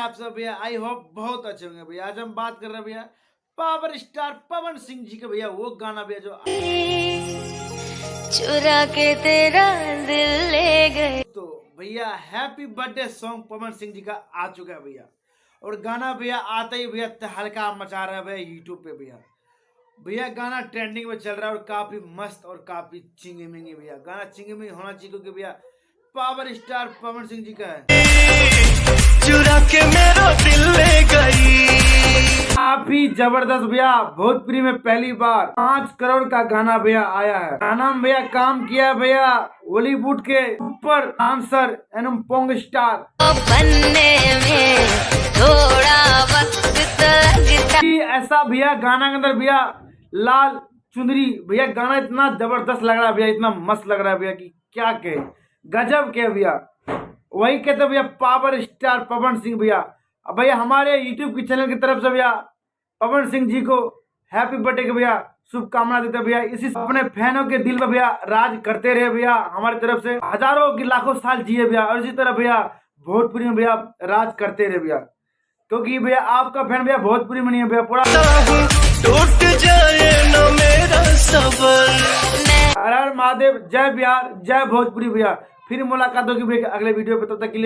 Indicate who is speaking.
Speaker 1: आप सब भैया? आई होप बहुत अच्छे होंगे भैया। आज हम बात कर रहे हैं भैया पावर स्टार पवन सिंह जी का भैया वो गाना भैया जो
Speaker 2: चुरा के तेरा दिल ले गए।
Speaker 1: तो भैया happy birthday song Pawan Singh ji का आ चुका है भैया। और गाना भैया आते ही भैया तहलका मचा रहा है भैया यूट्यूब पे भैया। भैया गाना ट्रेंडिंग में चल रहा है और काफी मस्त और काफी चिंगी भैया। गाना चिंगी होना चाहिए क्योंकि भैया पावर स्टार पवन सिंह जी का है।
Speaker 3: चुरा के मेरा दिल ले गई।
Speaker 1: काफी जबरदस्त भैया। भोजपुरी में पहली बार 5 करोड़ का गाना भैया आया है। गाना में भैया काम किया भैया बॉलीवुड के सुपर डांसर एवं पोंग स्टार।
Speaker 2: बनने में थोड़ा वक्त लगता।
Speaker 1: ऐसा भैया गाना के अंदर भैया लाल चुंदरी भैया गाना इतना जबरदस्त लग रहा है भैया, इतना मस्त लग रहा है भैया कि क्या कहे, गजब के भैया। वही कहते भैया पावर स्टार पवन सिंह भैया। अब भैया हमारे यूट्यूब की चैनल की तरफ से भैया पवन सिंह जी को हैप्पी बर्थडे के भैया शुभकामना देते भैया। इसी अपने फैनों के दिल में भैया राज करते रहे भैया। हमारी तरफ से हजारों की लाखों साल जिए भैया। और इसी तरह भैया भोजपुरी में भैया राज करते रहे भैया, क्योंकि भैया आपका फैन भैया भोजपुरी में नहीं है भैया पूरा।
Speaker 3: टूट जाए न मेरा सबर।
Speaker 1: हर हर महादेव, जय बिहार, जय भोजपुरी भैया। फिर मुलाकात होगी भैया अगले वीडियो पे, तब तक के लिए।